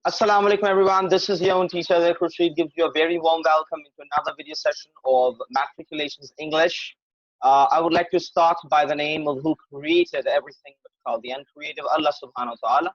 Assalamu alaikum everyone, this is your own teacher Zaid Khurshid gives you a very warm welcome into another video session of Matriculations English. I would like to start by the name of who created everything but called the uncreative, Allah subhanahu wa ta'ala.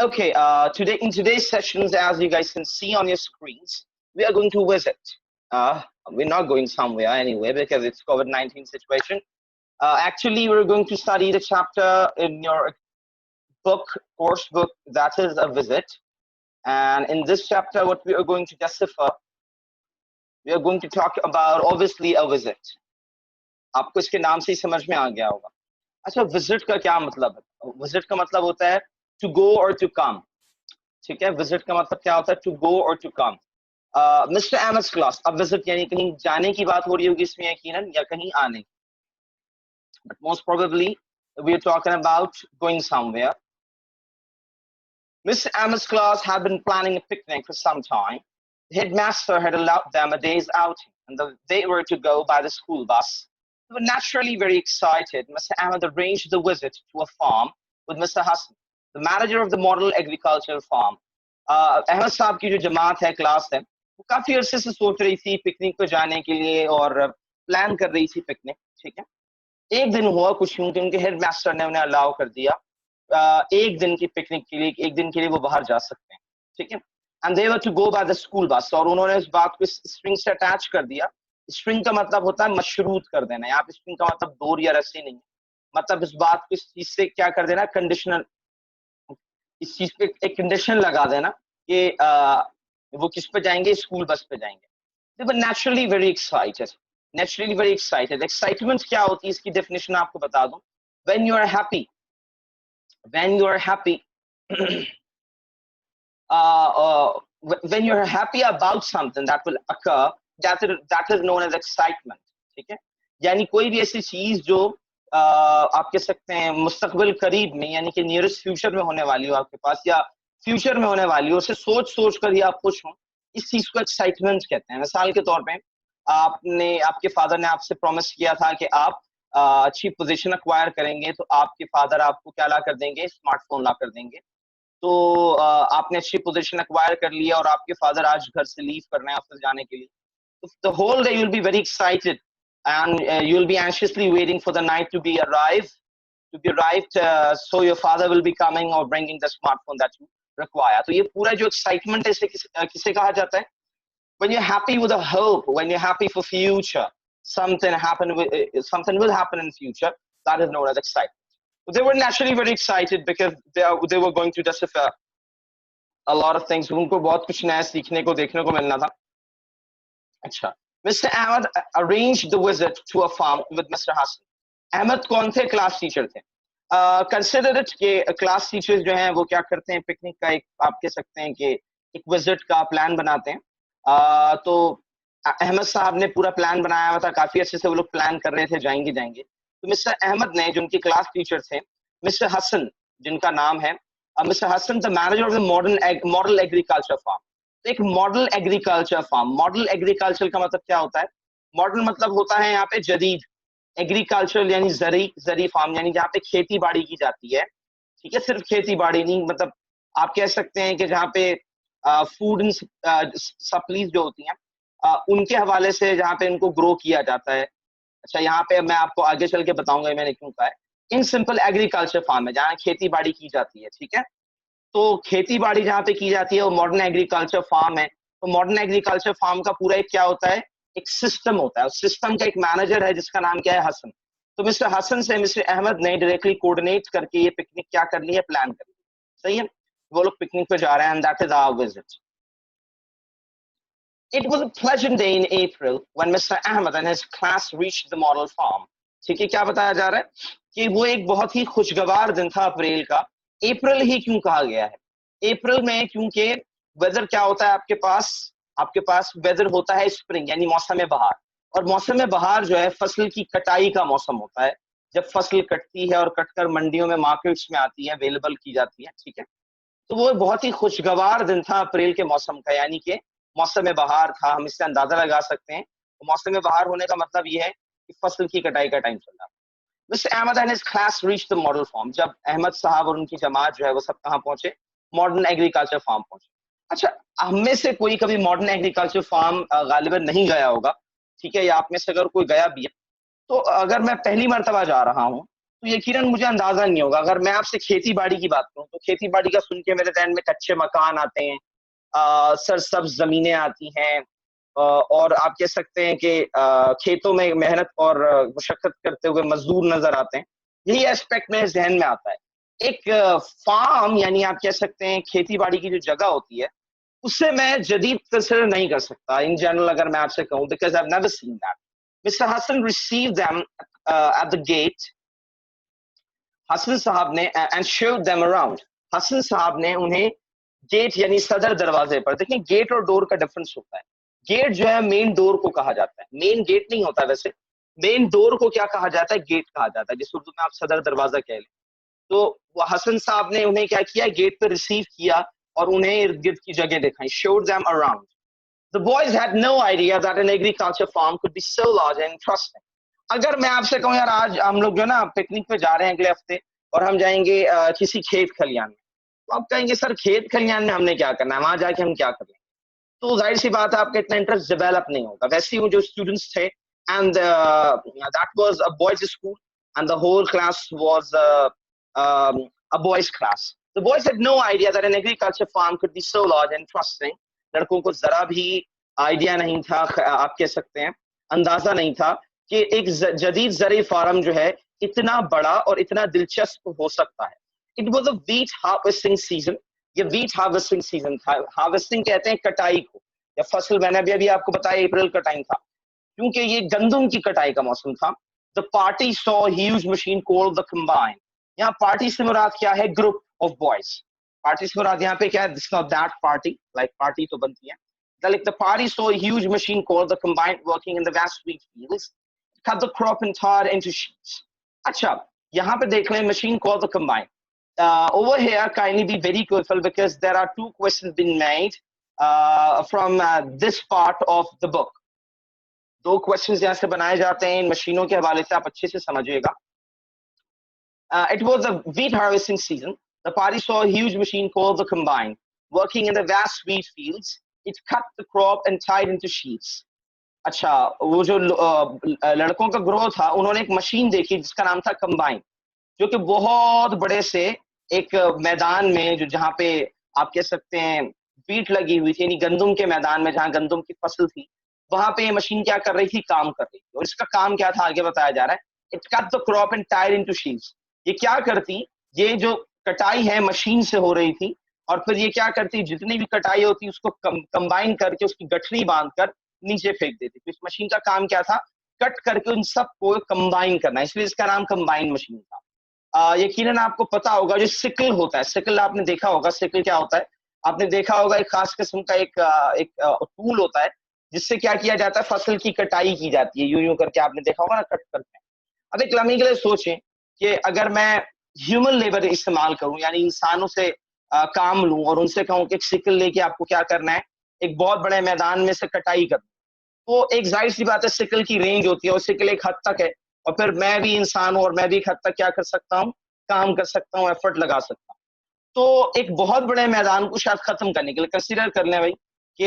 Okay, in today's sessions, as you guys can see on your screens, we are going to visit. We're not going somewhere anyway because it's COVID-19 situation. Actually, we're going to study the chapter in your course book, that is a visit. And in this chapter, what we are going to decipher, we are going to talk about obviously a visit. आपको इसके नाम से ही समझ में आ गया होगा. अच्छा, visit का क्या मतलब है? Visit का मतलब होता है to go or to come. ठीक है, visit का मतलब क्या होता है? To go or to come. Mr. Ahmed's class, अब visit यानी कहीं जाने की बात हो रही होगी इसमें यकीनन, या कहीं आने. But most probably we are talking about going somewhere. Mr. Ahmed's class had been planning a picnic for some time. The headmaster had allowed them a day's outing, and they were to go by the school bus. They were naturally very excited. Mr. Ahmed arranged the visit to a farm with Mr. Hassan, the manager of the model agricultural farm. Ahmad साहब की जो जमात है, class है, वो काफी अरसे से सोच रही थी पिकनिक पे जाने के लिए और प्लान कर रही थी पिकनिक. ठीक है, एक दिन हुआ कुछ यूं कि उनके हेडमास्टर ने उन्हें अलाउ कर दिया एक दिन की पिकनिक के लिए, एक दिन के लिए वो बाहर जा सकते हैं. ठीक है, and they were to go by the school bus. और उन्होंने इस बात को स्ट्रिंग से अटैच कर दिया. स्ट्रिंग का मतलब होता है मशरूत कर देना. यहाँ पे स्ट्रिंग का मतलब डोर या रस्सी नहीं है, मतलब इस बात को इस चीज से क्या कर देना, कंडीशनल, इस चीज पे एक कंडीशन लगा देना कि वो किस पे जाएंगे, स्कूल बस पे जाएंगे. They were naturally very excited. Naturally very excited. Excitement क्या होती है, इसकी डेफिनेशन आपको बता दूं. When you are happy, when you are happy when you're happy about something that will occur, that is known as excitement. ठीक है, यानी कोई भी ऐसी चीज जो आप कह सकते हैं मुस्तकबिल करीब में, यानी कि नियरेस्ट फ्यूचर में होने वाली हो आपके पास, या फ्यूचर में होने वाली हो, उसे सोच कर ही आप खुश हो, इस चीज को एक्साइटमेंट कहते हैं. मिसाल के तौर पे आपके फादर ने आपसे प्रॉमिस किया था कि आप अच्छी पोजीशन अक्वायर करेंगे, तो आपके फादर आपको क्या ला कर देंगे, स्मार्टफोन ला कर देंगे. तो आपने अच्छी पोजीशन अक्वायर कर लिया और आपके फादर आज घर से लीव करना है ऑफिस जाने के लिए. तो the whole day you will be very excited and you will be anxiously waiting for the night to be arrived so your father will be coming और bringing the smartphone that you require. तो ये पूरा जो excitement है, इसे किसे कहा जाता है? When you're happy with a hope, when you're happy for future, something will happen in future, that is known as excitement. So they were naturally very excited because they were going to decipher a lot of things. उनको बहुत कुछ नया सीखने को, देखने को मिलना था. अच्छा, Mr. Ahmed arranged the visit to a farm with Mr. Hassan. Ahmad कौन थे? क्लास टीचर थे. कंसिडर इट के क्लास टीचर्स जो हैं वो क्या करते हैं, पिकनिक का एक, आप कह सकते हैं कि एक विजिट का प्लान बनाते हैं. तो अहमद साहब ने पूरा प्लान बनाया हुआ था, काफी अच्छे से वो लोग प्लान कर रहे थे जाएंगे. तो मिस्टर अहमद ने, जो उनके क्लास टीचर थे, मिस्टर हसन जिनका नाम है, mister Hasan the manager of the model agriculture farm. तो एक model agriculture farm, model agriculture का मतलब क्या होता है? मॉडल मतलब होता है यहाँ पे जदीद, एग्रीकल्चर यानी जरी फार्म, यानी जहाँ पे खेती बाड़ी की जाती है. ठीक है, सिर्फ खेती बाड़ी नहीं, मतलब आप कह सकते हैं कि जहाँ पे फूड सप्लीज जो होती हैं उनके हवाले से जहाँ पे इनको ग्रो किया जाता है. अच्छा, यहाँ पे मैं आपको आगे चल के बताऊंगा मैंने क्यों कहा है. इन सिंपल एग्रीकल्चर फार्म है जहाँ खेती बाड़ी की जाती है. ठीक है, तो खेती बाड़ी जहाँ पे की जाती है वो मॉडर्न एग्रीकल्चर फार्म है. तो मॉडर्न एग्रीकल्चर फार्म का पूरा एक क्या होता है, एक सिस्टम होता है. उस सिस्टम का एक मैनेजर है जिसका नाम क्या है, हसन. तो मिस्टर हसन से मिस्टर अहमद ने डायरेक्टली कोऑर्डिनेट करके ये पिकनिक क्या कर ली है, प्लान कर ली. सही है, वो लोग पिकनिक पे जा रहे हैं, and that is our visit. It was a pleasant day in April when Mr. Ahmed and his class reached the model farm. ठीक है, क्या बताया जा रहा है कि वो एक बहुत ही खुशगवार दिन था अप्रैल का. अप्रैल ही क्यों कहा गया है? अप्रैल में क्योंकि वेदर क्या होता है आपके पास, आपके पास वेदर होता है स्प्रिंग यानी मौसम बहार, और मौसम बहार जो है फसल की कटाई का मौसम होता है, जब फसल कटती है और कटकर मंडियों में मार्केट्स में आती है, अवेलेबल की जाती है, ठीक है। तो वो बहुत ही खुशगवार दिन था अप्रैल के मौसम का, यानी कि मौसम बहार था। हम इससे अंदाजा लगा सकते हैं, तो मौसम बहार होने का मतलब ये है कि फसल की कटाई का टाइम चल रहा है। Mr. Ahmed and his class reached the model farm. जब अहमद साहब और उनकी जमात जो है वो सब कहाँ पहुंचे? मॉडर्न एग्रीकल्चर फार्म पहुंचे। अच्छा, हम में से कोई कभी मॉडर्न एग्रीकल्चर फार्म गालिबन नहीं गया होगा, ठीक है, या आप में से अगर कोई गया भी है, तो अगर मैं पहली मर्तबा जा रहा हूँ, तो यकीनन मुझे अंदाजा नहीं होगा। अगर मैं आपसे खेती बाड़ी की बात करूँ, तो खेती बाड़ी का सुन के मेरे जहन में कच्चे मकान आते हैं, सरसब्ज जमीनें आती हैं, और आप कह सकते हैं कि खेतों में मेहनत और मुशक्कत करते हुए मजदूर नजर आते हैं। यही एस्पेक्ट मेरे जहन में आता है। एक फार्म यानी आप कह सकते हैं खेती बाड़ी की जो जगह होती है, उससे मैं जदीद कंसिडर नहीं कर सकता इन जनरल, अगर मैं आपसे कहूं, because I have never seen that. Mister Hasan receive them at the gate. Hasan साहब ने and showed them around. Hasan साहब ने उन्हें गेट यानी सदर दरवाजे पर, देखिए गेट और डोर का डिफरेंस होता है। गेट जो है मेन डोर को कहा जाता है, मेन गेट नहीं होता वैसे। मेन डोर को क्या कहा जाता है? गेट कहा जाता है, जिस उर्दू में आप सदर दरवाजा कह लें। तो वो हसन साहब ने उन्हें क्या किया? गेट पे रिसीव किया और उन्हें इर्द गिर्द की जगह दिखाई। showed them around. The boys had no idea that an agriculture farm could be so large and interesting. अगर मैं आपसे कहूँ यार, आज हम लोग जो ना पिकनिक पे जा रहे हैं अगले हफ्ते, और हम जाएंगे किसी खेत खलियान में, तो आप कहेंगे सर खेत खलियान में हमने क्या करना है, वहां जाके हम क्या करें? तो जाहिर सी बात है आपका इतना इंटरेस्ट डेवलप नहीं होगा। वैसे ही वो जो स्टूडेंट्स थे, and that was a boys school and the whole class was a boys class. The boys had no idea that an agriculture farm could be so large and interesting. लड़कों को जरा भी आइडिया नहीं था, आप कह सकते हैं अंदाजा नहीं था कि एक जदीद ज़राई फार्म जो है इतना बड़ा और इतना दिलचस्प हो सकता है। It was a wheat harvesting season. ये व्हीट हार्वेस्टिंग सीजन था। हार्वेस्टिंग कहते हैं कटाई को, या फसल, मैंने अभी आपको बताया अप्रैल का टाइम था, क्योंकि ये गंदम की कटाई का मौसम था। The party saw huge machine called the combine. यहाँ पार्टी से मुराद क्या है? Group of boys. पार्टी से मुराद यहाँ पे क्या है? This not that party, like party तो बनती है। Like the party saw a huge machine called the combine working in the vast wheat fields, cut the crop and tar into sheets. अच्छा, यहाँ पे देख लें machine called the combine. Over here, kindly be very careful because there are two questions being made from this part of the book. दो questions यहाँ से बनाए जाते हैं इन मशीनों के हवाले से, आप अच्छे से समझिएगा। It was a wheat harvesting season. The party saw a huge machine called the combine working in the vast wheat fields. It cut the crop and tied into sheets. अच्छा, वो जो लड़कों का ग्रोह था, उन्होंने एक मशीन देखी जिसका नाम था कंबाइन, जो कि बहुत बड़े से एक मैदान में, जो जहाँ पे आप कह सकते हैं बीट लगी हुई थी, यानी गंदम के मैदान में जहाँ गंदम की फसल थी, वहां पे ये मशीन क्या कर रही थी? काम कर रही थी। और इसका काम क्या था? आगे बताया जा रहा है। It cut the crop and tied into sheets. ये क्या करती? ये जो कटाई है मशीन से हो रही थी, और फिर ये क्या करती? जितनी भी कटाई होती उसको कंबाइन करके उसकी गठरी बांधकर नीचे फेंक देती। तो इस मशीन का काम क्या था? कट करके उन सबको कंबाइन करना, इसलिए इसका नाम कंबाइन मशीन था। यकीनन आपको पता होगा जो सिकल होता है, सिकल आपने देखा होगा। सिकल क्या होता है? आपने देखा होगा एक खास किस्म का एक टूल होता है जिससे क्या किया जाता है? फसल की कटाई की जाती है, यूं यूं करके आपने देखा होगा ना, कट करके। अब एक लम्हे के लिए सोचें कि अगर मैं ह्यूमन लेबर इस्तेमाल करूं, यानी इंसानों से काम लूं और उनसे कहूं कि एक सिकल लेके आपको क्या करना है? एक बहुत बड़े मैदान में से कटाई करना। तो एक जाहिर सी बात है सिकल की रेंज होती है, और सिकल एक हद तक है, और फिर मैं भी इंसान हूं और मैं भी एक हद तक क्या कर सकता हूं? काम कर सकता हूं, एफर्ट लगा सकता हूं। तो एक बहुत बड़े मैदान को शायद खत्म करने के लिए कंसीडर कर लें भाई कि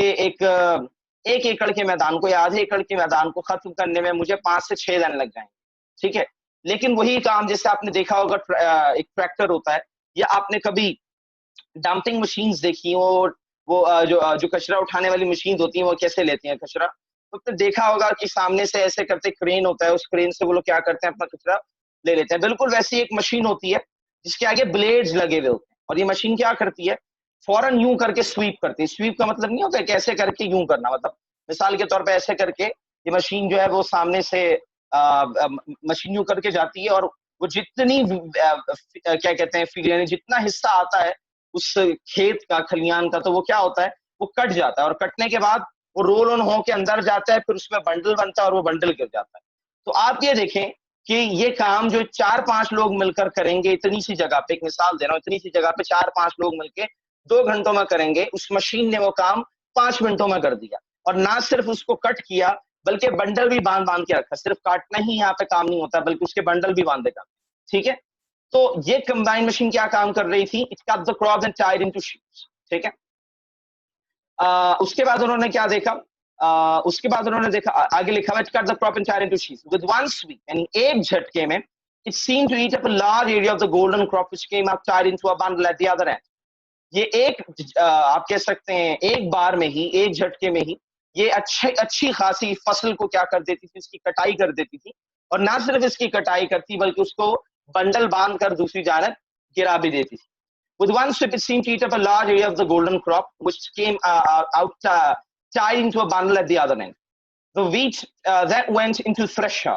एक एकड़ के मैदान को या आधे एकड़ के मैदान को खत्म करने में मुझे 5 से 6 दिन लग जाएंगे, ठीक है। लेकिन वही काम जैसे आपने देखा होगा, एक ट्रैक्टर होता है, या आपने कभी डंपिंग मशीन्स देखी, और वो जो कचरा उठाने वाली मशीन होती है, वो कैसे लेती हैं कचरा? तो फिर देखा होगा कि सामने से ऐसे करते क्रेन होता है, उस क्रेन से वो लोग क्या करते हैं? अपना कचरा ले लेते हैं। बिल्कुल वैसी एक मशीन होती है जिसके आगे ब्लेड्स लगे हुए होते हैं, और ये मशीन क्या करती है? फौरन यूं करके स्वीप करती है। स्वीप का मतलब नहीं होता कैसे करके यूं करना, मतलब मिसाल के तौर पे ऐसे करके ये मशीन जो है वो सामने से मशीन यूं करके जाती है, और वो जितनी क्या कहते हैं फील्ड, यानी जितना हिस्सा आता है उस खेत का, खलियान का, तो वो क्या होता है? वो कट जाता है, और कटने के बाद वो रोल ऑन हो के अंदर जाता है, फिर उसमें बंडल बनता है और वो बंडल गिर जाता है। तो आप ये देखें कि ये काम जो 4-5 लोग मिलकर करेंगे इतनी सी जगह पे, एक मिसाल दे रहा हूँ, इतनी सी जगह पे 4-5 लोग मिलके 2 घंटों में करेंगे, उस मशीन ने वो काम 5 मिनटों में कर दिया। और ना सिर्फ उसको कट किया, बल्कि बंडल भी बांध के रखा। सिर्फ काटना ही यहाँ पे काम नहीं होता, बल्कि उसके बंडल भी बांधे जाते हैं। ठीक है? तो ये कंबाइन मशीन क्या काम कर रही थी? It cut the crop and tied into sheets. ठीक है? उसके बाद उन्होंने क्या देखा? उसके बाद उन्होंने देखा, आगे लिखा हुआ, cut the crop entire into sheets with one sweep, यानी एक झटके में it seemed to eat up a large area of the golden crop which came up tied into a bundle at the other end. ये एक आप कह सकते हैं एक बार में ही, एक झटके में ही ये अच्छी खासी फसल को क्या कर देती थी, इसकी कटाई कर देती थी। और ना सिर्फ इसकी कटाई करती, बल्कि उसको बंडल बांध कर दूसरी जानब गिरा भी देती थी। With one sweep, it seemed to eat up a large area of the golden crop, which came out tied into a bundle at the other end. The wheat that went into thresher.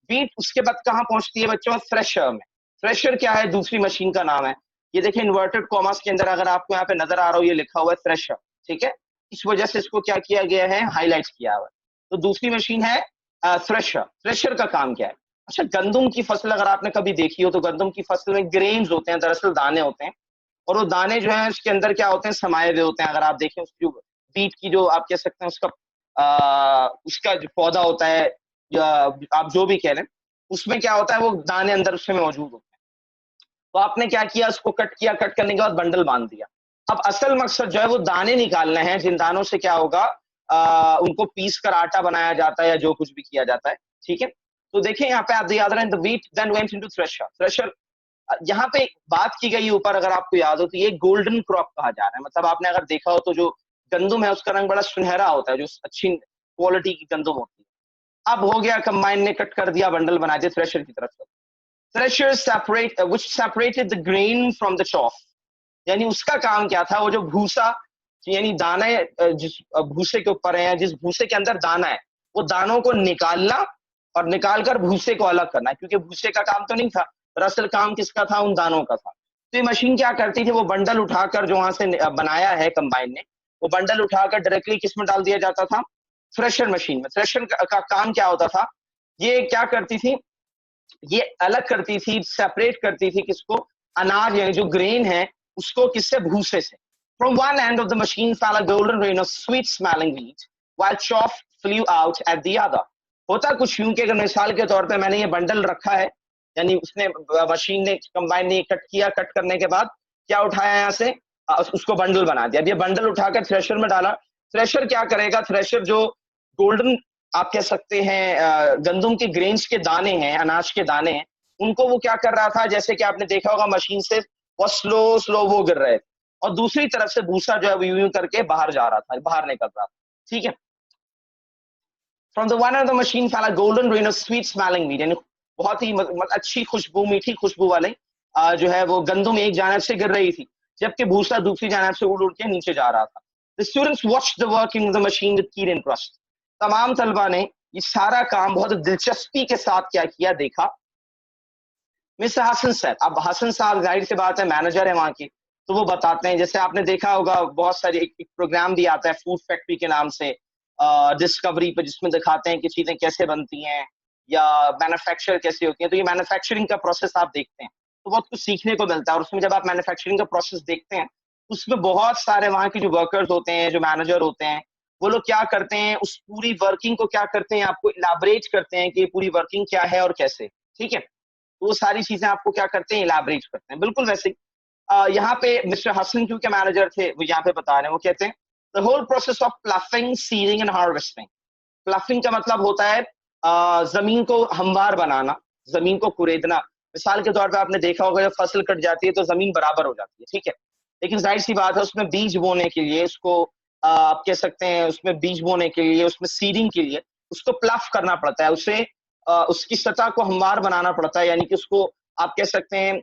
Wheat उसके बाद कहाँ पहुंचती है बच्चों? Thresher में। Thresher क्या है? दूसरी मशीन का नाम है। ये देखिए इन्वर्टेड कॉमर्स के अंदर अगर आपको यहाँ पे नजर आ रहा हो, ये लिखा हुआ है थ्रेशर। ठीक है? इस वजह से इसको क्या किया गया है? हाईलाइट किया हुआ है। तो दूसरी मशीन है थ्रेशर। थ्रेशर का काम क्या है? अच्छा, गंदम की फसल अगर आपने कभी देखी हो तो गंदम की फसल में ग्रेन्स होते हैं, दरअसल दाने होते हैं। और वो दाने जो हैं उसके अंदर क्या होते हैं? समाये हुए होते हैं। अगर आप देखें उसकी बीट की जो आप कह सकते हैं उसका जो पौधा होता है, या आप जो भी कह लें, उसमें क्या होता है? वो दाने अंदर उसमें मौजूद होते हैं। तो आपने क्या किया? उसको कट किया, कट करने के बाद बंडल बांध दिया। अब असल मकसद जो है वो दाने निकालने हैं, जिन दानों से क्या होगा? उनको पीस कर आटा बनाया जाता है या जो कुछ भी किया जाता है। ठीक है? तो देखिए यहाँ पे आप याद रहे, the wheat then went into thresher. Thresher यहाँ पे बात की गई ऊपर, अगर आपको याद हो तो ये गोल्डन क्रॉप कहा जा रहा है। मतलब आपने अगर देखा हो तो जो गंदम है उसका रंग बड़ा सुनहरा होता है, जो अच्छी क्वालिटी की गंदम होती है। अब हो गया, कंबाइन ने कट कर दिया, बंडल बना दिया थ्रेशर की तरफ से। Thresher separated the grain from the chaff, यानी उसका काम क्या था? वो जो भूसा, यानी दाने जिस भूसे के ऊपर है, जिस भूसे के अंदर दाना है, वो दानों को निकालना और निकालकर भूसे को अलग करना, क्योंकि भूसे का काम तो नहीं था, दरअसल काम किसका था? उन दानों का था। तो ये मशीन क्या करती थी? वो बंडल उठाकर जो वहां से बनाया है कंबाइन ने, वो बंडल उठाकर डायरेक्टली किस में डाल दिया जाता था? थ्रेशर मशीन में। थ्रेशर का काम क्या होता था? ये क्या करती थी? ये अलग करती थी, सेपरेट करती थी किसको? अनाज, यानी जो ग्रेन है उसको किससे? भूसे से। From one end of the machine fell a golden rain of sweet smelling wheat, while chaff flew out at the other. होता कुछ यूं कि अगर मिसाल के तौर पे मैंने ये बंडल रखा है, यानी उसने मशीन ने, कंबाइन ने कट किया, कट करने के बाद क्या उठाया यहाँ से? उसको बंडल बना दिया। अब ये बंडल उठाकर थ्रेशर में डाला। थ्रेशर क्या करेगा? थ्रेशर जो गोल्डन आप कह सकते हैं गंदम के ग्रेन्स के दाने हैं, अनाज के दाने हैं, उनको वो क्या कर रहा था? जैसे कि आपने देखा होगा मशीन से वो स्लो वो गिर रहे थे, और दूसरी तरफ से भूसा जो है वो यूं करके बाहर जा रहा था, बाहर निकल रहा था। ठीक है? From the one of the machine fell a golden rain of sweet smelling meat, यानी बहुत ही अच्छी खुशबू, मीठी खुशबू वाले जो है वो गंदम एक जानब से गिर रही थी, जबकि भूसा दूसरी जानब से उड़ उड़ के नीचे जा रहा था। The students watched the working of the machine with keen interest. तमाम तलबा ने ये सारा काम बहुत दिलचस्पी के साथ क्या किया? देखा। मिस्टर हसन साहब, अब हसन साहब जाहिर सी बात है मैनेजर है वहां की, तो वो बताते हैं, जैसे आपने देखा होगा बहुत सारे एक प्रोग्राम भी आता है फूड फैक्ट्री के नाम से, डिस्कवरी पे, जिसमें दिखाते हैं कि चीजें कैसे बनती हैं या मैन्युफैक्चर कैसे होती है। तो ये मैन्युफैक्चरिंग का प्रोसेस आप देखते हैं तो बहुत कुछ सीखने को मिलता है। और उसमें जब आप मैन्युफैक्चरिंग का प्रोसेस देखते हैं, उसमें बहुत सारे वहाँ के जो वर्कर्स होते हैं, जो मैनेजर होते हैं, वो लोग क्या करते हैं? उस पूरी वर्किंग को क्या करते हैं? आपको इलाबरेट करते हैं कि ये पूरी वर्किंग क्या है और कैसे। ठीक है? तो वो सारी चीजें आपको क्या करते हैं? इलाबरेट करते हैं। बिल्कुल वैसे ही यहाँ पे मिस्टर हसन क्योंकि मैनेजर थे, वो यहाँ पे बता रहे हैं, वो कहते हैं the whole process of ploughing, seeding and harvesting. Ploughing का मतलब होता है जमीन को हमवार बनाना, जमीन को कुरेदना। मिसाल के तौर पे आपने देखा होगा जब फसल कट जाती है तो जमीन बराबर हो जाती है। ठीक है? लेकिन जाहिर सी बात है उसमें बीज बोने के लिए, उसको आप कह सकते हैं उसमें बीज बोने के लिए, उसमें सीडिंग के लिए उसको प्लफ करना पड़ता है, उसे उसकी सतह को हमवार बनाना पड़ता है, यानी कि उसको आप कह सकते हैं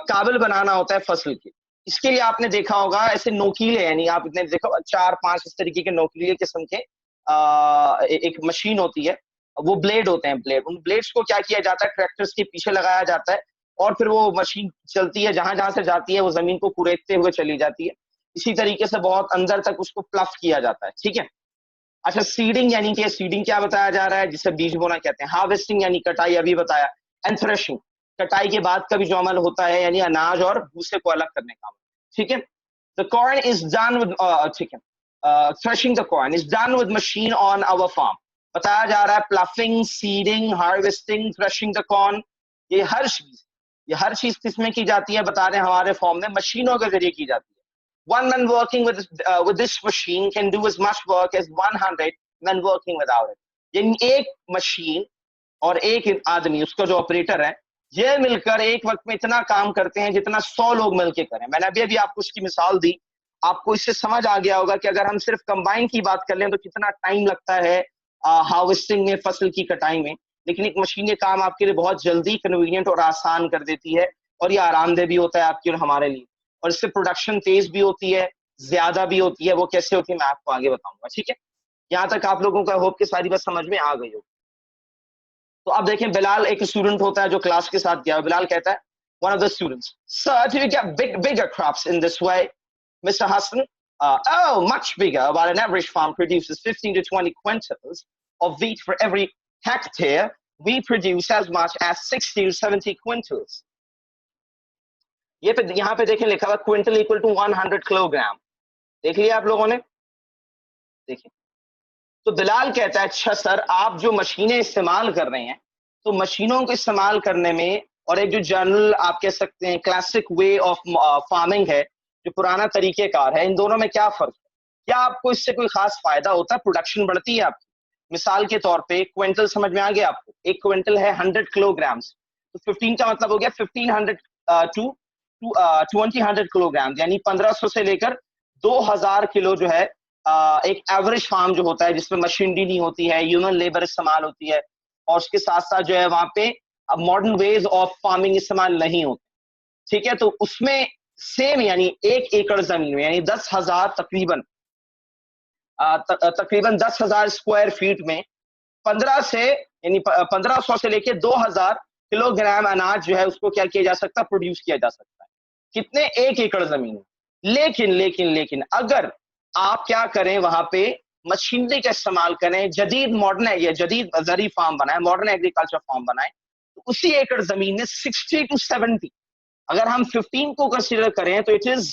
काबिल बनाना होता है फसल की। इसके लिए आपने देखा होगा ऐसे नोकीले, यानी आपने देखा होगा 4-5 इस तरीके के नोकीले किस्म के एक मशीन होती है, वो ब्लेड होते हैं, ब्लेड। उन ब्लेड्स को क्या किया जाता है? ट्रैक्टर्स के पीछे लगाया जाता है और फिर वो मशीन चलती है, जहां जहां से जाती है वो जमीन को कुरेदते हुए चली जाती है। इसी तरीके से बहुत अंदर तक उसको प्लफ किया जाता है। ठीक है? अच्छा, सीडिंग यानी कि सीडिंग क्या बताया जा रहा है, जिसे बीज बोना कहते हैं। हार्वेस्टिंग यानी कटाई, अभी बताया। एंड थ्रेशिंग, कटाई के बाद का भी जो अमल होता है, यानी अनाज और भूसे को अलग करने का। ठीक है, the corn is done with, ठीक है, threshing the corn is done with machine on our farm. बताया जा रहा है ploughing, seeding, harvesting, threshing the corn, ये हर चीज किसमें की जाती है, बता रहे हैं हमारे फॉर्म में मशीनों के जरिए की जाती है। One man working with this machine can do as much work as 100 men working without it. यानी एक मशीन और एक आदमी, उसका जो ऑपरेटर है, ये मिलकर एक वक्त में इतना काम करते हैं जितना 100 लोग मिलकर करें। मैंने अभी अभी आपको उसकी मिसाल दी, आपको इससे समझ आ गया होगा कि अगर हम सिर्फ कंबाइन की बात कर लें तो कितना टाइम लगता है हार्वेस्टिंग में, फसल की कटाई में। लेकिन एक मशीन ये काम आपके लिए बहुत जल्दी, कन्वीनियंट और आसान कर देती है, और ये आरामदेह भी होता है आपके और हमारे लिए। और इससे प्रोडक्शन तेज भी होती है, ज्यादा भी होती है। वो कैसे होती है मैं आपको आगे बताऊंगा। ठीक है, यहाँ तक आप लोगों का होप कि सारी बात समझ में आ गई हो। तो अब देखें, बिलाल एक स्टूडेंट होता है जो क्लास के साथ गया। बिलाल कहता है, one of the students, sir do you get bigger crops in this way? Mister Hasan, oh, much bigger. While an average farm produces 15 to 20 quintals of wheat for every hectare, we produce as much as 60 to 70 quintals. ये पे यहाँ पे देखें लिखा हुआ quintal equal to 100 kilogram. देख लिया आप लोगों ने? देखिए, तो बिलाल कहता है, अच्छा सर, आप जो मशीनें इस्तेमाल कर रहे हैं, तो मशीनों को इस्तेमाल करने में और एक जो जनरल आप कह सकते हैं क्लासिक वे ऑफ फार्मिंग है, जो पुराना तरीकेकार है, इन दोनों में क्या फर्क है? क्या आपको इससे कोई खास फायदा होता है? प्रोडक्शन बढ़ती है आपकी? मिसाल के तौर पे क्विंटल समझ में आ गया आपको? एक क्विंटल है 100 किलोग्राम, तो 15 का मतलब हो गया 1500 टू 20 किलोग्राम, यानी 1500 से लेकर 2000 किलो जो है एक एवरेज फार्म जो होता है, जिसमें मशीनरी नहीं होती है, ह्यूमन लेबर इस्तेमाल होती है, और उसके साथ साथ जो है वहां पे मॉडर्न वेज ऑफ फार्मिंग इस्तेमाल नहीं होते। ठीक है, तो उसमें सेम यानी 1 एकड़ जमीन में, यानी 10,000 तकरीबन तकरीबन 10,000 स्क्वायर फीट में 15 से यानी 1500 से लेके 2000 किलोग्राम अनाज जो है उसको क्या किया जा सकता है, प्रोड्यूस किया जा सकता है। कितने? 1 एकड़ जमीन में। लेकिन अगर आप क्या करें, वहां पे मशीनरी का इस्तेमाल करें, जदीद मॉडर्न है, ये जदीद जरी फार्म बनाए, मॉडर्न एग्रीकल्चर फार्म बनाए, तो उसी एकड़ जमीन में 60 टू 70, अगर हम 15 को कंसीडर करें तो इट इज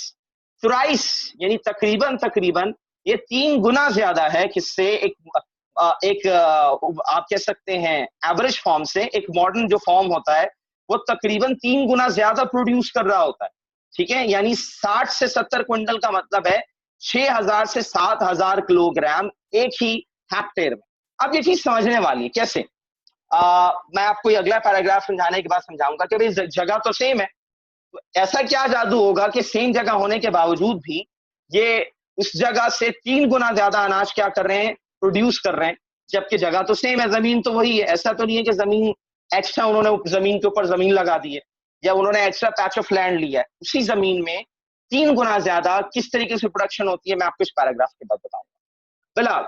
थ्राइस, यानी तकरीबन ये 3 गुना ज्यादा है किससे, एक आप कह सकते हैं एवरेज फॉर्म से। एक मॉडर्न जो फॉर्म होता है वो तकरीबन 3 गुना ज्यादा प्रोड्यूस कर रहा होता है। ठीक है, यानी 60 से 70 क्विंटल का मतलब है 6000 से 7000 किलोग्राम एक ही हेक्टेयर में। अब ये चीज समझने वाली है कैसे, मैं आपको अगला पैराग्राफ समझाने के बाद समझाऊंगा कि भाई जगह तो सेम है, तो ऐसा क्या जादू होगा कि सेम जगह होने के बावजूद भी ये उस जगह से 3 गुना ज्यादा अनाज क्या कर रहे हैं, प्रोड्यूस कर रहे हैं, जबकि जगह तो सेम है, जमीन तो वही है। ऐसा तो नहीं है कि जमीन एक्स्ट्रा उन्होंने जमीन के ऊपर जमीन लगा दी है, या उन्होंने एक्स्ट्रा पैच ऑफ लैंड लिया है। उसी जमीन में 3 गुना ज्यादा किस तरीके से प्रोडक्शन होती है, मैं आपको इस पैराग्राफ के बाद बताऊंगा। फिलहाल,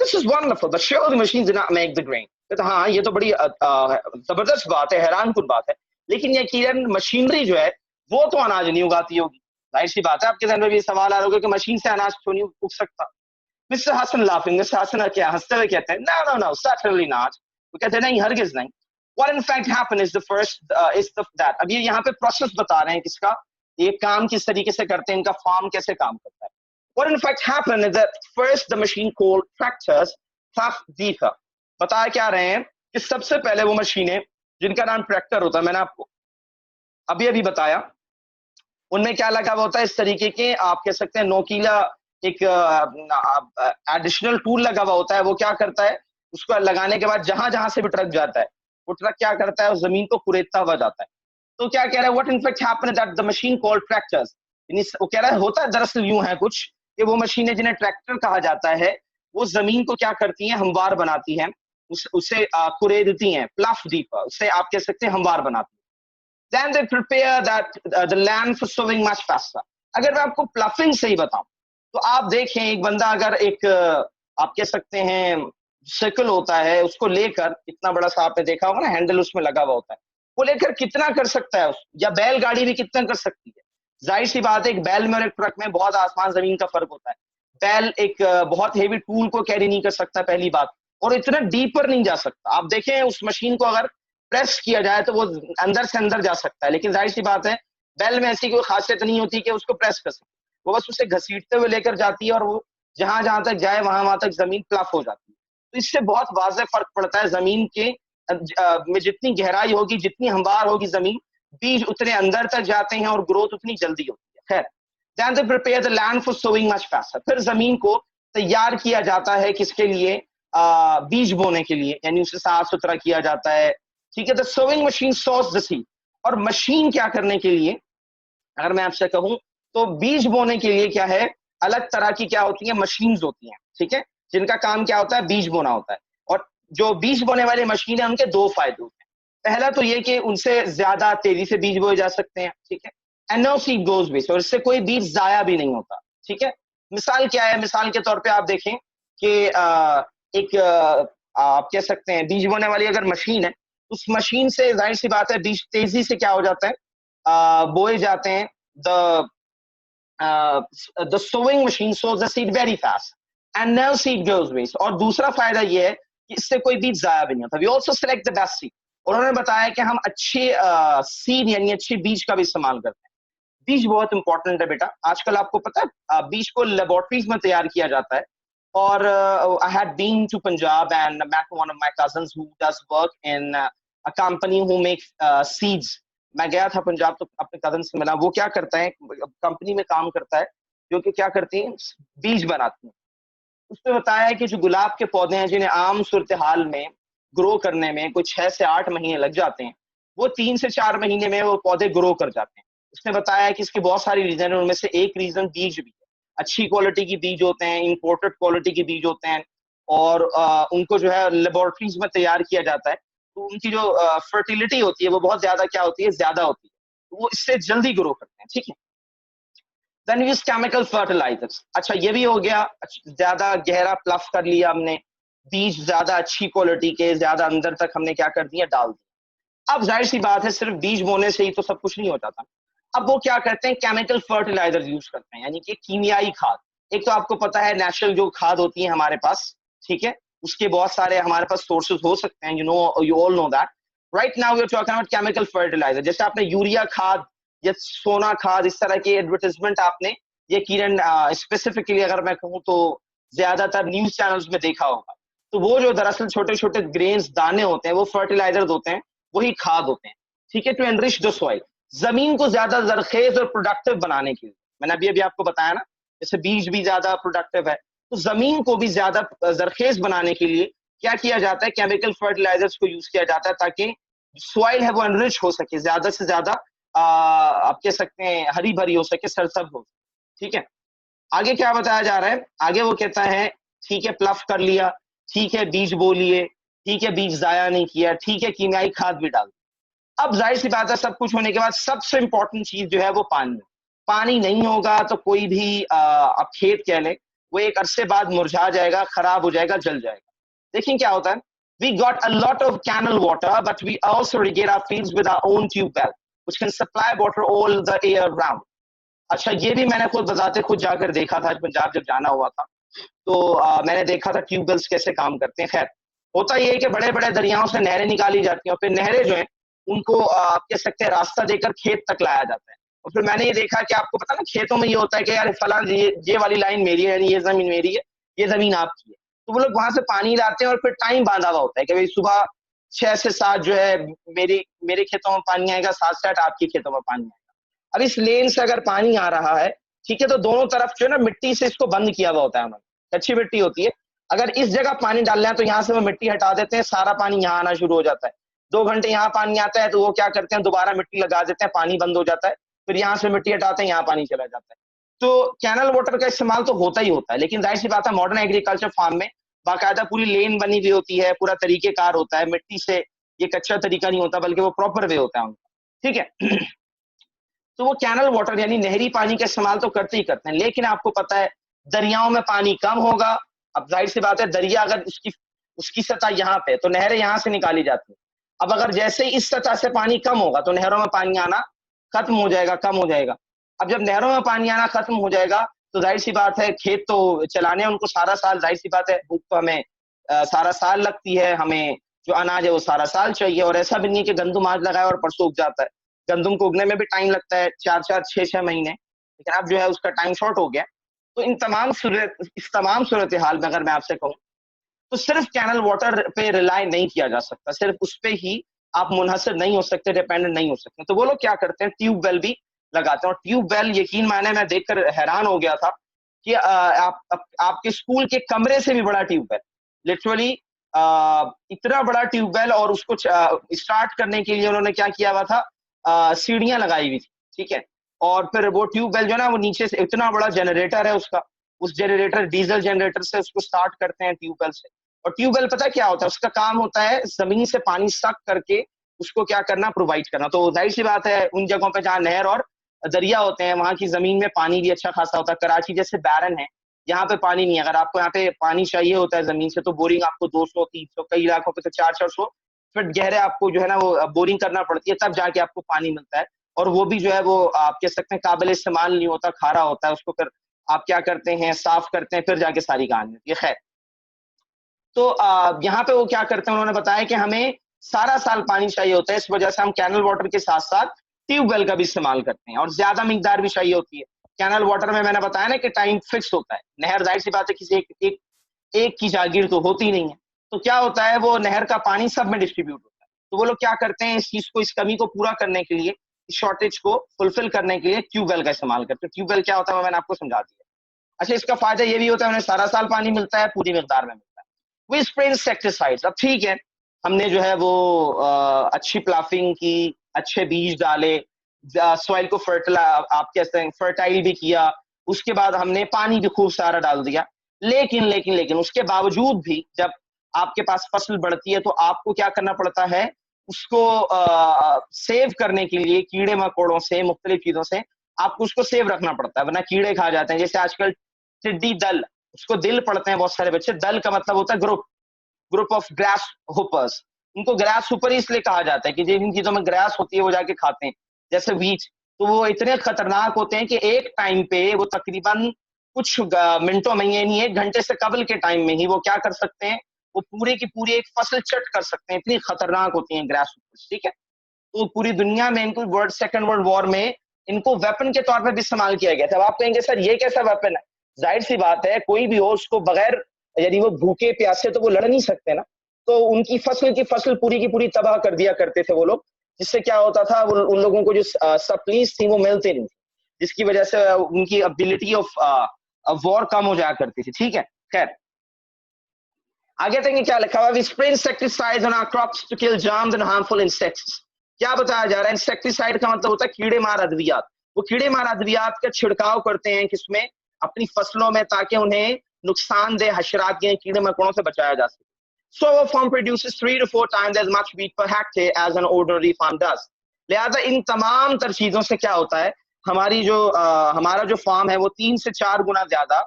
this is wonderful, the sure the machine did not make the grain. तो हाँ, ये तो बड़ी जबरदस्त बात है, हैरानकुन बात है, लेकिन यकीनन मशीनरी जो है वो तो अनाज नहीं उगाती होगी। जाहिर सी बात है, आपके ज़हन में भी सवाल आ रहा होगा कि मशीन से अनाज क्यों नहीं उग सकता। Mister Hasan laughing, mister Hasan क्या हंसते हुए कहते हैं, no, certainly not। वो कहते हैं नहीं, हरगिज नहीं। What in fact happened is the first is that, अब ये यहाँ पे प्रोसेस बता रहे हैं किसका, ये काम किस तरीके से करते हैं, इनका फार्म कैसे काम करता है। What in fact happened is that first the machine called tractors ploughed deeper। बता क्या रहे हैं कि सबसे पहले वो मशीनें जिनका नाम ट्रैक्टर होता है, मैंने आपको अभी अभी बताया, उनमें क्या लगा हुआ होता है, इस तरीके के आप कह सकते हैं नोकीला एक एडिशनल टूल लगा हुआ होता है। वो क्या करता है, उसको लगाने के बाद जहां जहां से भी ट्रक जाता है, वो ट्रक क्या करता है, उस जमीन को कुरेदता हुआ जाता है। तो क्या कह रहा है, what in fact happened that the machine called tractors, वो कह रहा है होता है दरअसल यूं है कुछ कि वो मशीनें जिन्हें ट्रैक्टर कहा जाता है, वो जमीन को क्या करती हैं, हमवार बनाती हैं, उसे कुरेदती हैं, प्लफ डीपर, उससे आप कह सकते हैं हमवार बनाती हैं। Then they prepare that the land for sowing much faster। अगर मैं आपको प्लफिंग से ही बताऊं, तो आप देखें एक बंदा अगर एक आप कह सकते हैं साइकिल होता है, उसको लेकर, इतना बड़ा सा आपने देखा होगा ना, हैंडल उसमें लगा हुआ होता है, वो लेकर कितना कर सकता है, या बैलगाड़ी भी कितना कर सकती है। जाहिर सी बात है, एक बैल में और एक ट्रक में बहुत आसमान जमीन का फर्क होता है। बैल एक बहुत हेवी टूल को कैरी नहीं कर सकता पहली बात, और इतना डीपर नहीं जा सकता। आप देखें उस मशीन को अगर प्रेस किया जाए तो वो अंदर से अंदर जा सकता है, लेकिन जाहिर सी बात है बैल में ऐसी कोई खासियत नहीं होती कि उसको प्रेस कर सके, वो बस उसे घसीटते हुए लेकर जाती है और वो जहां जहां तक जाए वहां तक जमीन प्लफ हो जाती है। तो इससे बहुत वाज़ेह फर्क पड़ता है जमीन के में जितनी गहराई होगी, जितनी हमवार होगी जमीन, बीज उतने अंदर तक जाते हैं और ग्रोथ उतनी जल्दी होती है। खैर, then they prepare the land for sowing much faster. फिर जमीन को तैयार किया जाता है किसके लिए? बीज बोने के लिए, यानी उसे साफ सुथरा किया जाता है। ठीक है, the sowing machine sows the seed. और मशीन क्या करने के लिए, अगर मैं आपसे कहूं तो बीज बोने के लिए क्या है, अलग तरह की क्या होती है, मशीन्स होती हैं, ठीक है, जिनका काम क्या होता है, बीज बोना होता है। और जो बीज बोने वाली मशीन है उनके दो फायदे होते हैं। पहला तो ये कि उनसे ज्यादा तेजी से बीज बोए जा सकते हैं, ठीक है, and no seed goes waste, और इससे कोई बीज जाया भी नहीं होता। ठीक है, मिसाल क्या है, मिसाल के तौर पे आप देखें कि एक आप कह सकते हैं बीज बोने वाली अगर मशीन है, उस मशीन से जाहिर सी बात है बीज तेजी से क्या हो जाता है, बोए जाते हैं। The the sowing machine sows the seed very fast and no seed goes waste. और दूसरा फायदा ये है कि इससे कोई बीज जाया भी नहीं होता। We also select the best seed. उन्होंने बताया कि हम अच्छे सीड यानी अच्छे बीज का भी इस्तेमाल करते हैं। बीज बहुत इंपॉर्टेंट है बेटा। आजकल आपको पता है बीज को लेबोरेटरीज में तैयार किया जाता है। और I had been to Punjab and met one of my cousins who does work in a company who makes seeds. मैं गया था पंजाब तो अपने कजन से मिला। वो क्या करता है, कंपनी में काम करता है जो कि क्या करती है, बीज बनाती है। उसने बताया है कि जो गुलाब के पौधे हैं जिन्हें आम सूरत हाल में ग्रो करने में कोई 6 से 8 महीने लग जाते हैं, वो 3 से 4 महीने में वो पौधे ग्रो कर जाते हैं। उसने बताया कि इसके बहुत सारी रीजन है, उनमें से एक रीजन बीज भी है। अच्छी क्वालिटी की बीज होते हैं, इंपोर्टेड क्वालिटी के बीज होते हैं, और उनको जो है लेबोरेटरीज में तैयार किया जाता है, तो उनकी जो फर्टिलिटी होती है वो बहुत ज्यादा क्या होती है, ज्यादा होती है, तो वो इससे जल्दी ग्रो करते हैं। ठीक है, देन यूज केमिकल फर्टिलाइजर्स। अच्छा, ये भी हो गया, ज्यादा गहरा प्लफ कर लिया हमने, बीज ज्यादा अच्छी क्वालिटी के ज्यादा अंदर तक हमने क्या कर दिया, डाल दिया। अब जाहिर सी बात है सिर्फ बीज बोने से ही तो सब कुछ नहीं हो जाता। अब वो क्या करते हैं, केमिकल फर्टिलाइजर यूज करते हैं, यानी कि कीमियाई खाद। एक तो आपको पता है नेचुरल जो खाद होती है हमारे पास, ठीक है, उसके बहुत सारे हमारे पास सोर्सेज हो सकते हैं, you all know that. Right now we are talking about chemical fertilizer. जैसे आपने यूरिया खाद या सोना खाद, इस तरह के एडवर्टाइजमेंट आपने ये किरण स्पेसिफिकली अगर मैं कहूँ तो ज्यादातर न्यूज चैनल्स में देखा होगा। तो वो जो दरअसल छोटे छोटे ग्रेन्स दाने होते हैं वो फर्टिलाइजर होते हैं, वही खाद होते हैं। ठीक है, टू एनरिच द सॉइल, जमीन को ज्यादा जरखेज और प्रोडक्टिव बनाने के लिए। मैंने अभी अभी आपको बताया ना, जैसे बीज भी ज्यादा प्रोडक्टिव है, तो जमीन को भी ज्यादा जरखेज बनाने के लिए क्या किया जाता है, केमिकल फर्टिलाइजर्स को यूज किया जाता है, ताकि सॉइल है वो एनरिच हो सके, ज्यादा से ज्यादा आप कह सकते हैं हरी भरी हो सके, सरसब्ज हो। ठीक है, आगे क्या बताया जा रहा है, आगे वो कहता है ठीक है प्लफ कर लिया, ठीक है बीज बो लिए, ठीक है बीज जाया नहीं किया, ठीक है कीमियाई खाद भी डाल। अब जाहिर सी बात है सब कुछ होने के बाद सबसे इंपॉर्टेंट चीज जो है वो पानी। पानी नहीं होगा तो कोई भी आप खेत कह लें, वो एक अरसे बाद मुरझा जाएगा, खराब हो जाएगा, जल जाएगा। देखिए क्या होता है, we got a lot of canal water but we also irrigate our fields with our own tube well which can supply water all the year round. अच्छा, ये भी मैंने खुद बताते खुद जाकर देखा था, पंजाब जब जाना हुआ था तो मैंने देखा था ट्यूबवेल्स कैसे काम करते हैं। खैर, होता ये है कि बड़े बड़े दरियाओं से नहरें निकाली जाती हैं और फिर नहरें जो है उनको आप कह सकते हैं रास्ता देकर खेत तक लाया जाता है। और फिर मैंने ये देखा कि आपको पता ना खेतों में ये होता है कि यार फलां ये वाली लाइन मेरी है, यानी ये जमीन मेरी है, ये जमीन आपकी है। तो वो लोग वहां से पानी लाते हैं और फिर टाइम बांधा हुआ होता है कि भाई सुबह 6 से 7 जो है मेरे खेतों में पानी आएगा, 7 से 8 आपके खेतों में पानी आएगा। अब इस लेन से अगर पानी आ रहा है, ठीक है, तो दोनों तरफ जो है ना मिट्टी से इसको बंद किया हुआ होता है उन्होंने, अच्छी मिट्टी होती है। अगर इस जगह पानी डालना है तो यहाँ से वो मिट्टी हटा देते हैं, सारा पानी यहाँ आना शुरू हो जाता है। 2 घंटे यहाँ पानी आता है तो वो क्या करते हैं, दोबारा मिट्टी लगा देते हैं, पानी बंद हो जाता है, फिर यहाँ से मिट्टी हटाते हैं, यहाँ पानी चला जाता है। तो कैनल वाटर का इस्तेमाल तो होता ही होता है, लेकिन जाहिर सी बात है मॉडर्न एग्रीकल्चर फार्म में बाकायदा पूरी लेन बनी हुई होती है, पूरा तरीकेकार होता है, मिट्टी से ये कच्चा तरीका नहीं होता बल्कि वो प्रॉपर वे होता है उनका। ठीक है, तो वो कैनल वाटर यानी नहरी पानी का इस्तेमाल तो करते ही करते हैं, लेकिन आपको पता है दरियाओं में पानी कम होगा। अब जाहिर सी बात है दरिया अगर उसकी सतह यहाँ पे, तो नहरें यहाँ से निकाली जाती हैं। अब अगर जैसे इस सतह से पानी कम होगा तो नहरों में पानी आना खत्म हो जाएगा, कम हो जाएगा। अब जब नहरों में पानी आना खत्म हो जाएगा तो जाहिर सी बात है खेत तो चलाने उनको सारा साल, जाहिर सी बात है भूख तो हमें सारा साल लगती है, हमें जो अनाज है वो सारा साल चाहिए। और ऐसा भी नहीं है कि गंदुम आज लगाया और परसों उग जाता है, गंदुम को उगने में भी टाइम लगता है 4-4 6-6 महीने, लेकिन अब जो है उसका टाइम शॉर्ट हो गया। तो इस तमाम सूरत हाल में अगर मैं आपसे कहूँ तो सिर्फ कैनल वाटर पे रिलाय नहीं किया जा सकता, सिर्फ उस पे ही आप मुनहसर नहीं हो सकते, डिपेंडेंट नहीं हो सकते। तो वो लोग क्या करते हैं, ट्यूबवेल भी लगाते हैं। और ट्यूबवेल यकीन माने मैं देखकर हैरान हो गया था कि आपके स्कूल के कमरे से भी बड़ा ट्यूबवेल, लिटरली इतना बड़ा ट्यूबवेल। और उसको स्टार्ट करने के लिए उन्होंने क्या किया हुआ था, सीढ़ियां लगाई हुई थी, ठीक है। और फिर वो ट्यूबवेल जो है ना, वो नीचे से इतना बड़ा जनरेटर है उसका, उस जनरेटर डीजल जनरेटर से उसको स्टार्ट करते हैं ट्यूबवेल से। और ट्यूबवेल पता है क्या होता है, उसका काम होता है जमीन से पानी सक करके उसको क्या करना, प्रोवाइड करना। तो जाहिर सी बात है उन जगहों पे जहाँ नहर और दरिया होते हैं वहां की जमीन में पानी भी अच्छा खासा होता है। कराची जैसे बैरन है, यहाँ पे पानी नहीं है। अगर आपको यहाँ पे पानी चाहिए होता है जमीन से तो बोरिंग आपको 200-300, कई इलाकों पे तो 400-400 फीट गहरे आपको जो है ना वो बोरिंग करना पड़ती है, तब जाके आपको पानी मिलता है। और वो भी जो है वो आप कह सकते हैं काबिल इस्तेमाल नहीं होता, खारा होता है। उसको फिर आप क्या करते हैं, साफ करते हैं, फिर जाके सारी कहानी होती है। खैर, तो यहाँ पे वो क्या करते हैं, उन्होंने बताया कि हमें सारा साल पानी चाहिए होता है, इस वजह से हम कैनल वाटर के साथ साथ ट्यूबवेल का भी इस्तेमाल करते हैं। और ज्यादा मिकदार भी चाहिए होती है। कैनल वाटर में मैंने बताया ना कि टाइम फिक्स होता है, नहर जाहिर सी बात है किसी एक की जागीर तो होती नहीं है। तो क्या होता है, वो नहर का पानी सब में डिस्ट्रीब्यूट होता है। तो वो लोग क्या करते हैं, इस चीज को, इस कमी को पूरा करने के लिए, इस शॉर्टेज को फुलफिल करने के लिए ट्यूबवेल का इस्तेमाल करते हैं। ट्यूबवेल क्या होता है वो मैंने आपको समझा दिया। अच्छा, इसका फायदा ये भी होता है उन्हें सारा साल पानी मिलता है, पूरी मिकदार में मिलता है। वो स्प्रे इंसेक्टिसाइड्स, अब ठीक है, हमने जो है वो अच्छी प्लाफिंग की, अच्छे बीज डाले, सॉइल को आप कहते हैं फर्टाइल भी किया, उसके बाद हमने पानी भी खूब सारा डाल दिया। लेकिन उसके बावजूद भी जब आपके पास फसल बढ़ती है तो आपको क्या करना पड़ता है, उसको सेव करने के लिए कीड़े मकोड़ों से, मुख्तलिफ चीजों से आपको उसको सेव रखना पड़ता है, वरना कीड़े खा जाते हैं। जैसे आजकल टिड्डी दल, उसको दिल पढ़ते हैं बहुत सारे बच्चे, दल का मतलब होता है group, group of grass hoppers. उनको ग्रास होपर इसलिए कहा जाता है कि जिन चीजों में ग्रास होती है वो जाके खाते हैं, जैसे वीट। तो वो इतने खतरनाक होते हैं कि एक टाइम पे वो तकरीबन कुछ मिनटों में, ये नहीं 1 घंटे से कबल के टाइम में ही वो क्या कर सकते हैं, वो पूरी की पूरी एक फसल चट कर सकते हैं, इतनी खतरनाक होती है ग्रास होपर्स, ठीक है। तो पूरी दुनिया में इनको सेकंड वर्ल्ड वॉर में इनको वेपन के तौर पर भी इस्तेमाल किया गया था। अब आप कहेंगे सर ये कैसा वेपन है, जाहिर सी बात है कोई भी हो उसको बगैर, यदि वो भूखे प्यासे तो वो लड़ नहीं सकते ना। तो उनकी फसल पूरी की पूरी तबाह कर दिया करते थे वो लोग, जिससे क्या होता था, वो उन लोगों को जो सप्लीज थी वो मिलते नहीं, जिसकी वजह से उनकी एबिलिटी ऑफ वॉर कम हो जाया करती थी, ठीक है। खैर, आगे देखेंगे क्या लिखा हुआ है, spray insecticides on our crops to kill germs and harmful insects. क्या बताया जा रहा है, इंसेक्टिसाइड का मतलब होता है कीड़े मार अद्वियात। वो कीड़े मार अद्वियात का छिड़काव करते हैं किसमें, अपनी फसलों में, ताकि उन्हें नुकसानदेह हशरात के कीड़े मकोड़ों से बचाया जा सके। So a farm produces 3 to 4 times as much wheat per hectare as an ordinary farm does. लिहाजा इन तमाम तर चीजों से क्या होता है, हमारा जो फार्म है वो 3 से 4 गुना ज्यादा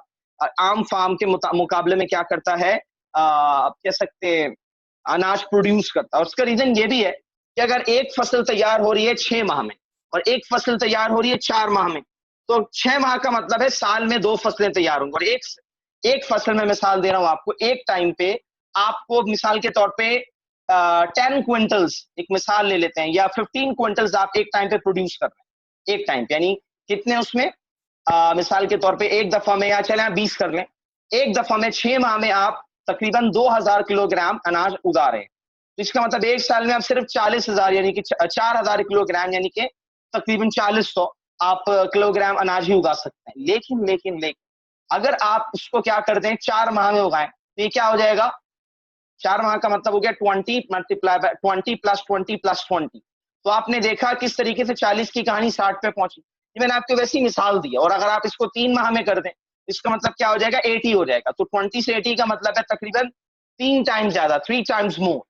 आम फार्म के मुकाबले में क्या करता है, आप कह सकते हैं अनाज प्रोड्यूस करता है। और उसका रीजन ये भी है कि अगर एक फसल तैयार हो रही है 6 माह में और एक फसल तैयार हो रही है 4 माह में, तो 6 माह का मतलब है साल में 2 फसलें तैयार होंगी। और एक फसल में मिसाल दे रहा हूं आपको, एक टाइम पे आपको मिसाल के तौर पे 10 क्विंटल्स, एक मिसाल ले लेते हैं, या 15 क्विंटल्स आप एक टाइम पे प्रोड्यूस कर रहे हैं, एक टाइम पे, यानी कितने उसमें, मिसाल के तौर पे एक दफा में, या चले 20 कर लें, एक दफा में 6 माह में आप तकरीबन 2000 किलोग्राम अनाज उगा रहे हैं। तो इसका मतलब एक साल में आप सिर्फ 40,000 यानी कि 4000 किलोग्राम, यानी कि तकरीबन 4000 आप किलोग्राम अनाज ही उगा सकते हैं। लेकिन अगर आप उसको क्या कर दें, 4 माह में उगाएं, तो ये क्या हो जाएगा, 4 माह का मतलब हो गया 20 मल्टीप्लाई बाय 20 प्लस 20 प्लस 20। तो आपने देखा किस तरीके से 40 की कहानी 60 पे पहुंची। ये मैंने आपको वैसी मिसाल दी। और अगर आप इसको 3 माह में कर दें, इसका मतलब क्या हो जाएगा, 80 हो जाएगा। तो 20 से 80 का मतलब है तकरीबन 3 टाइम्स ज्यादा, 3 टाइम्स मोर।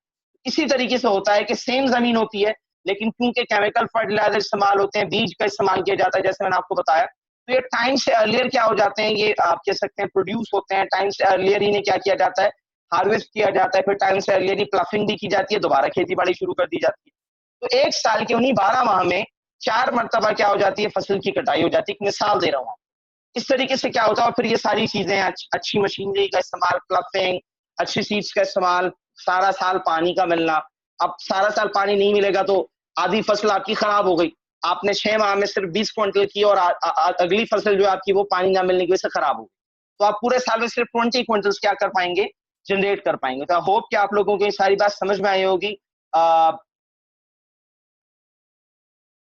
इसी तरीके से होता है कि सेम जमीन होती है, लेकिन क्योंकि केमिकल फर्टिलाइजर इस्तेमाल होते हैं, बीज का इस्तेमाल किया जाता है, जैसे मैंने आपको बताया, तो ये टाइम से अर्लियर क्या हो जाते हैं, ये आप कह सकते हैं प्रोड्यूस होते हैं। टाइम से अर्लियर इन्हें क्या किया जाता है, हार्वेस्ट किया जाता है, फिर टाइम से अर्लियर ही प्लफिंग भी की जाती है, दोबारा खेती बाड़ी शुरू कर दी जाती है। तो एक साल के उन्हीं 12 माह में 4 मरतबा क्या हो जाती है, फसल की कटाई हो जाती है। एक मिसाल दे रहा हूँ, इस तरीके से क्या होता है, और फिर ये सारी चीजें अच्छी मशीनरी का इस्तेमाल, क्लफिंग, अच्छी सीड्स का इस्तेमाल, सारा साल पानी का मिलना। अब सारा साल पानी नहीं मिलेगा तो आधी फसल आपकी खराब हो गई, आपने 6 माह में सिर्फ 20 क्विंटल की, और अगली फसल जो आपकी वो पानी ना मिलने की वजह से खराब हो गई, तो आप पूरे साल में सिर्फ 20 क्विंटल्स क्या कर पाएंगे, जनरेट कर पाएंगे। तो आई होप कि आप लोगों को ये सारी बात समझ में आई होगी।